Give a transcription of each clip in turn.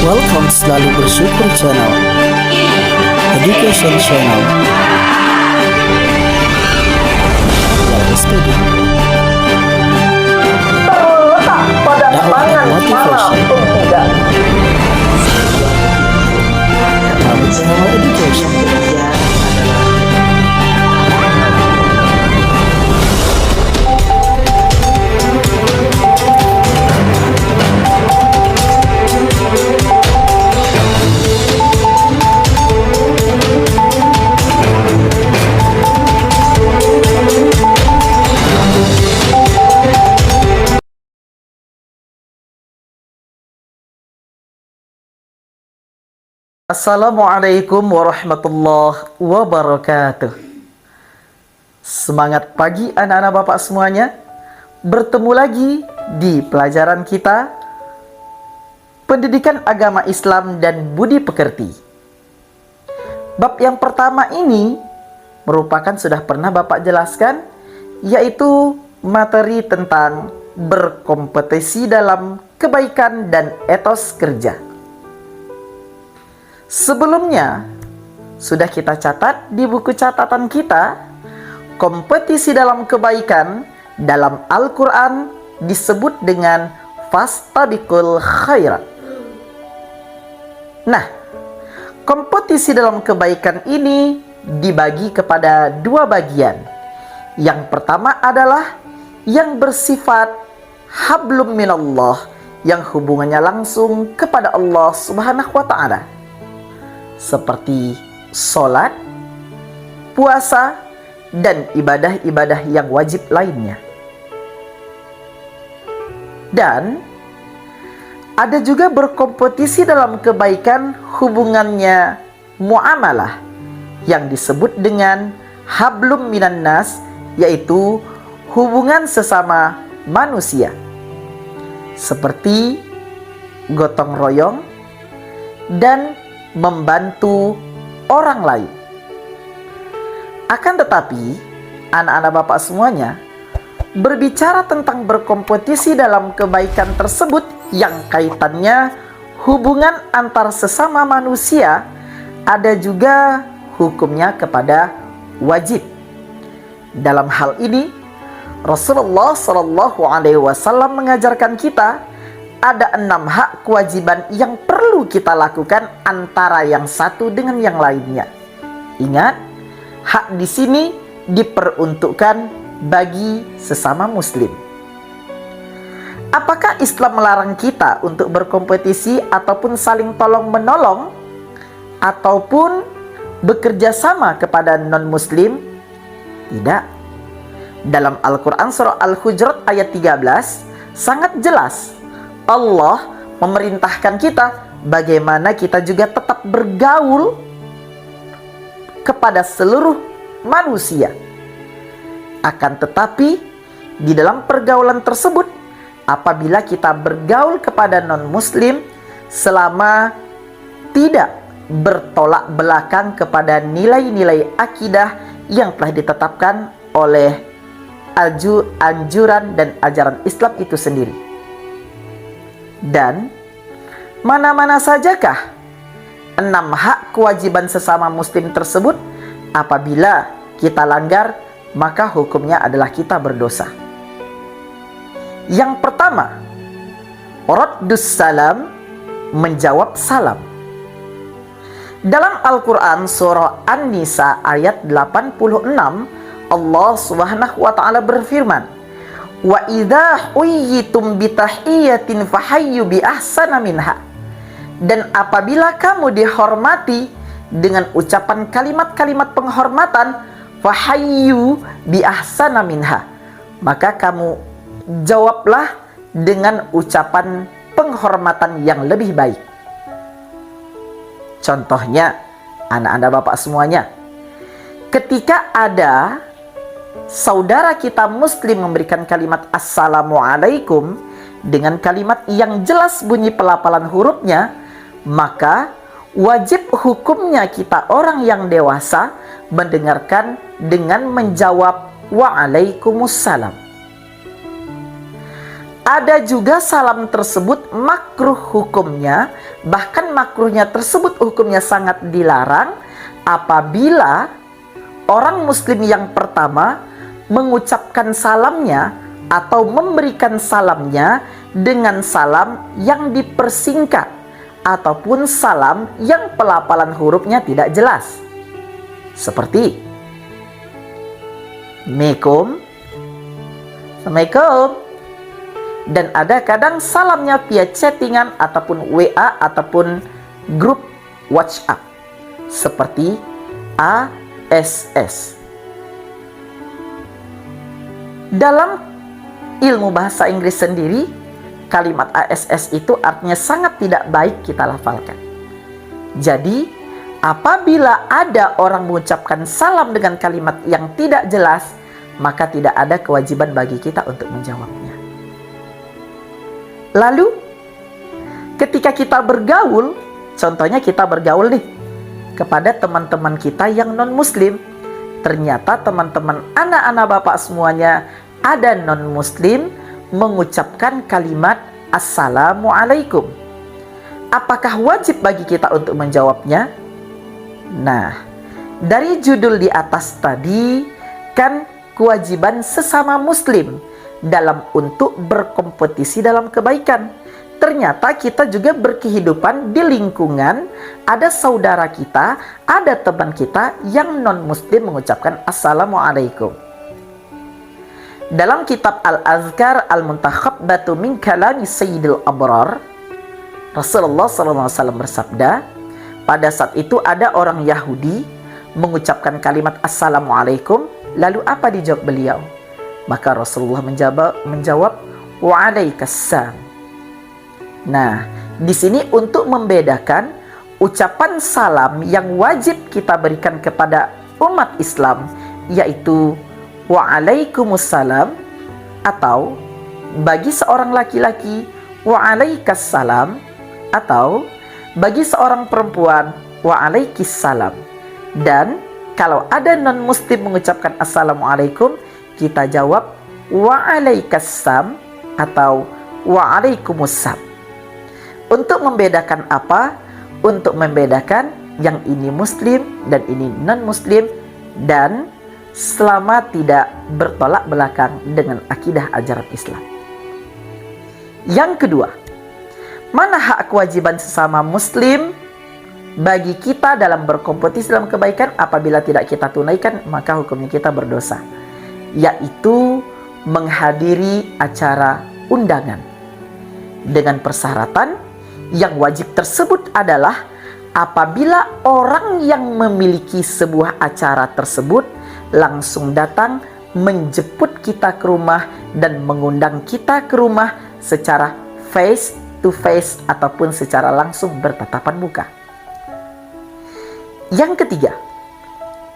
Welcome Selalu Bersyukur Channel, Education Channel, SPD, terletak pada dakwah tangan para motivation, pemuda. Channel Education. Assalamualaikum warahmatullahi wabarakatuh. Semangat pagi anak-anak bapak semuanya. Bertemu lagi di pelajaran kita Pendidikan Agama Islam dan Budi Pekerti. Bab yang pertama ini merupakan sudah pernah bapak jelaskan, yaitu materi tentang berkompetisi dalam kebaikan dan etos kerja. Sebelumnya, sudah kita catat di buku catatan kita, kompetisi dalam kebaikan dalam Al-Quran disebut dengan fastabiqul khairat. Nah, kompetisi dalam kebaikan ini dibagi kepada dua bagian. Yang pertama adalah yang bersifat hablum minallah, yang hubungannya langsung kepada Allah Subhanahu wa Ta'ala, seperti sholat, puasa, dan ibadah-ibadah yang wajib lainnya. Dan ada juga berkompetisi dalam kebaikan hubungannya muamalah, yang disebut dengan hablum minan nas, yaitu hubungan sesama manusia, seperti gotong royong dan membantu orang lain. Akan tetapi, anak-anak bapak semuanya, berbicara tentang berkompetisi dalam kebaikan tersebut yang kaitannya hubungan antar sesama manusia, ada juga hukumnya kepada wajib. Dalam hal ini, Rasulullah SAW mengajarkan kita ada 6 hak kewajiban yang perlu kita lakukan antara yang satu dengan yang lainnya. Ingat, hak di sini diperuntukkan bagi sesama muslim. Apakah Islam melarang kita untuk berkompetisi ataupun saling tolong-menolong ataupun bekerja sama kepada non-muslim? Tidak. Dalam Al-Quran surah Al-Hujurat ayat 13 sangat jelas Allah memerintahkan kita bagaimana kita juga tetap bergaul kepada seluruh manusia. Akan tetapi, di dalam pergaulan tersebut, apabila kita bergaul kepada non-muslim selama tidak bertolak belakang kepada nilai-nilai akidah yang telah ditetapkan oleh anjuran dan ajaran Islam itu sendiri. Dan mana-mana sajakah 6 hak kewajiban sesama muslim tersebut? Apabila kita langgar, maka hukumnya adalah kita berdosa. Yang pertama, raddus salam, menjawab salam. Dalam Al-Quran surah An-Nisa ayat 86, Allah Subhanahu wa Ta'ala berfirman, wa idza huyyitum bitahiyyatin fahayyu bi ahsana minha. Dan apabila kamu dihormati dengan ucapan kalimat-kalimat penghormatan, fahayyu bi ahsana minha, maka kamu jawablah dengan ucapan penghormatan yang lebih baik. Contohnya, anak-anak bapak semuanya, ketika ada saudara kita muslim memberikan kalimat assalamualaikum dengan kalimat yang jelas bunyi pelafalan hurufnya, maka wajib hukumnya kita orang yang dewasa mendengarkan dengan menjawab waalaikumsalam. Ada juga salam tersebut makruh hukumnya, bahkan makruhnya tersebut hukumnya sangat dilarang apabila orang muslim yang pertama mengucapkan salamnya atau memberikan salamnya dengan salam yang dipersingkat ataupun salam yang pelafalan hurufnya tidak jelas. Seperti Assalamualaikum, Assalamualaikum. Dan ada kadang salamnya via chattingan ataupun WA ataupun grup WhatsApp seperti ASS. Dalam ilmu bahasa Inggris sendiri, kalimat ASS itu artinya sangat tidak baik kita lafalkan. Jadi, apabila ada orang mengucapkan salam dengan kalimat yang tidak jelas, maka tidak ada kewajiban bagi kita untuk menjawabnya. Lalu, ketika kita bergaul, contohnya kita bergaul nih kepada teman-teman kita yang non-muslim, ternyata teman-teman anak-anak bapak semuanya ada non-muslim mengucapkan kalimat Assalamualaikum. Apakah wajib bagi kita untuk menjawabnya? Nah, dari judul di atas tadi kan kewajiban sesama muslim dalam untuk berkompetisi dalam kebaikan. Ternyata kita juga berkehidupan di lingkungan, ada saudara kita, ada teman kita yang non-muslim mengucapkan Assalamualaikum. Dalam kitab Al-Azkar Al-Muntakhabbatu min Kalami Sayyidil Abrar, Rasulullah SAW bersabda, pada saat itu ada orang Yahudi mengucapkan kalimat Assalamualaikum, lalu apa dijawab beliau? Maka Rasulullah menjawab Wa'alaikassalam. Nah, di sini untuk membedakan ucapan salam yang wajib kita berikan kepada umat Islam, yaitu Wa'alaikumussalam, atau bagi seorang laki-laki Wa'alaikassalam, atau bagi seorang perempuan Wa'alaikissalam. Dan kalau ada non-muslim mengucapkan Assalamualaikum, kita jawab Wa'alaikassalam atau Wa'alaikumussalam. Untuk membedakan apa? Untuk membedakan yang ini muslim dan ini non-muslim, dan selama tidak bertolak belakang dengan akidah ajaran Islam. Yang kedua, mana hak kewajiban sesama muslim bagi kita dalam berkompetisi dalam kebaikan? Apabila tidak kita tunaikan, maka hukumnya kita berdosa, yaitu menghadiri acara undangan dengan persyaratan yang wajib tersebut adalah apabila orang yang memiliki sebuah acara tersebut langsung datang menjemput kita ke rumah dan mengundang kita ke rumah secara face to face ataupun secara langsung bertatapan muka. Yang ketiga,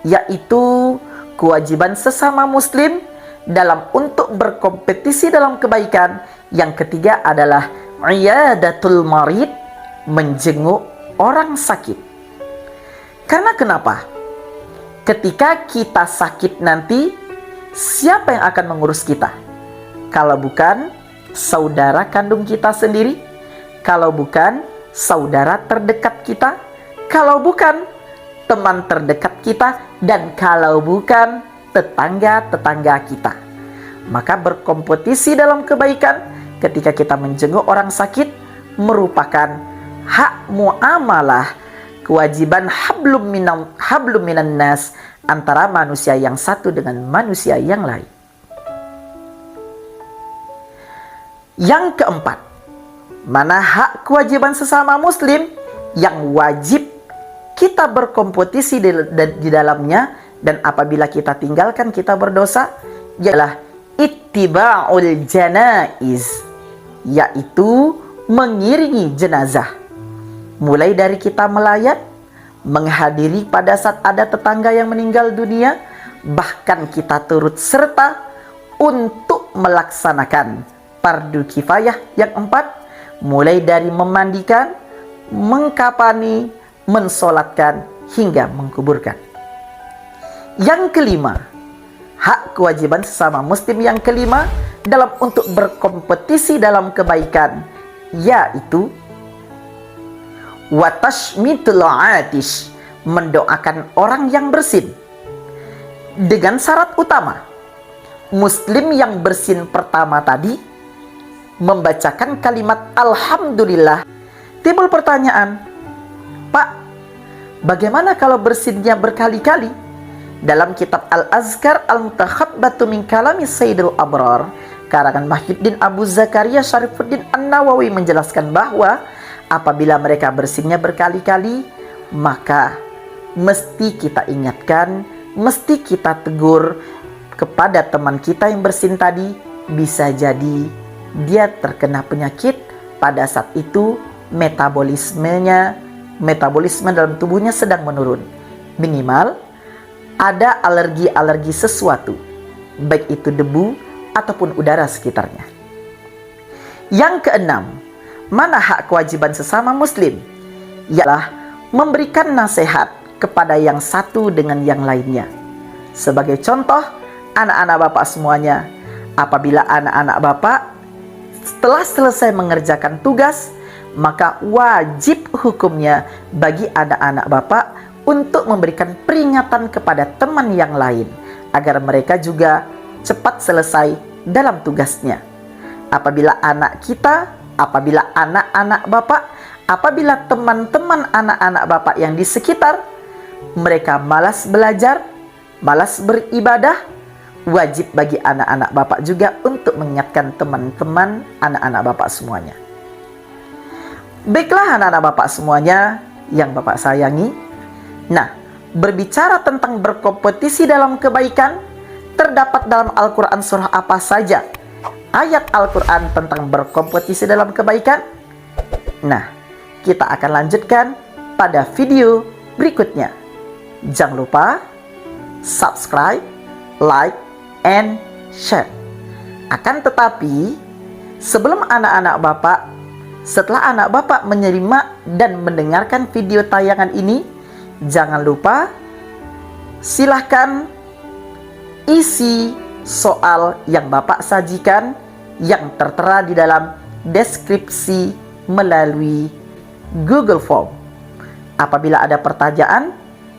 yaitu kewajiban sesama muslim dalam untuk berkompetisi dalam kebaikan. Yang ketiga adalah iyadatul marid, menjenguk orang sakit. Karena kenapa? Ketika kita sakit nanti, siapa yang akan mengurus kita? Kalau bukan saudara kandung kita sendiri, kalau bukan saudara terdekat kita, kalau bukan teman terdekat kita, dan kalau bukan tetangga-tetangga kita. Maka berkompetisi dalam kebaikan ketika kita menjenguk orang sakit merupakan hak muamalah, kewajiban hablum minan nas, antara manusia yang satu dengan manusia yang lain. Yang keempat, mana hak kewajiban sesama muslim yang wajib kita berkompetisi di dalamnya, dan apabila kita tinggalkan kita berdosa, ialah ittiba'ul janaiz, yaitu mengiringi jenazah. Mulai dari kita melayat, menghadiri pada saat ada tetangga yang meninggal dunia, bahkan kita turut serta untuk melaksanakan fardu kifayah yang empat, mulai dari memandikan, mengkafani, mensolatkan, hingga mengkuburkan. Yang kelima, hak kewajiban sesama muslim yang kelima dalam untuk berkompetisi dalam kebaikan, yaitu watashmitul atish, mendoakan orang yang bersin, dengan syarat utama muslim yang bersin pertama tadi membacakan kalimat alhamdulillah. Timbul pertanyaan, Pak, bagaimana kalau bersinnya berkali-kali? Dalam kitab Al-Azkar Al-Mutakhabbatu min Kalami Sayyidul Abrar, karangan Mahyuddin Abu Zakaria Syarifuddin An-Nawawi menjelaskan bahwa apabila mereka bersinnya berkali-kali, maka mesti kita ingatkan, mesti kita tegur kepada teman kita yang bersin tadi. Bisa jadi dia terkena penyakit, pada saat itu metabolisme dalam tubuhnya sedang menurun. Minimal ada alergi-alergi sesuatu, baik itu debu ataupun udara sekitarnya. Yang keenam, mana hak kewajiban sesama muslim? Ialah memberikan nasihat kepada yang satu dengan yang lainnya. Sebagai contoh, anak-anak bapak semuanya, apabila anak-anak bapak setelah selesai mengerjakan tugas, maka wajib hukumnya bagi anak-anak bapak untuk memberikan peringatan kepada teman yang lain agar mereka juga cepat selesai dalam tugasnya. Apabila anak kita, apabila anak-anak bapak, apabila teman-teman anak-anak bapak yang di sekitar mereka malas belajar, malas beribadah, wajib bagi anak-anak bapak juga untuk mengingatkan teman-teman anak-anak bapak semuanya. Baiklah anak-anak bapak semuanya yang bapak sayangi. Nah, berbicara tentang berkompetisi dalam kebaikan, terdapat dalam Al-Quran surah apa saja ayat Al-Quran tentang berkompetisi dalam kebaikan? Nah, kita akan lanjutkan pada video berikutnya. Jangan lupa subscribe, like, and share. Akan tetapi, sebelum anak-anak bapak, setelah anak bapak menerima dan mendengarkan video tayangan ini, jangan lupa silahkan isi soal yang bapak sajikan yang tertera di dalam deskripsi melalui Google Form. Apabila ada pertanyaan,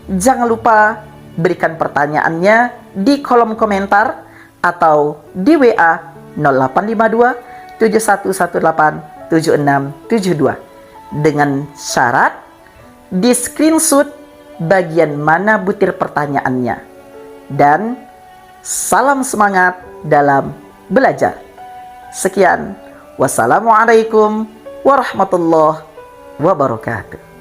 jangan lupa berikan pertanyaannya di kolom komentar atau di WA 0852 7118 7672 dengan syarat di screenshot bagian mana butir pertanyaannya. Dan salam semangat dalam belajar. Sekian, wassalamualaikum warahmatullahi wabarakatuh.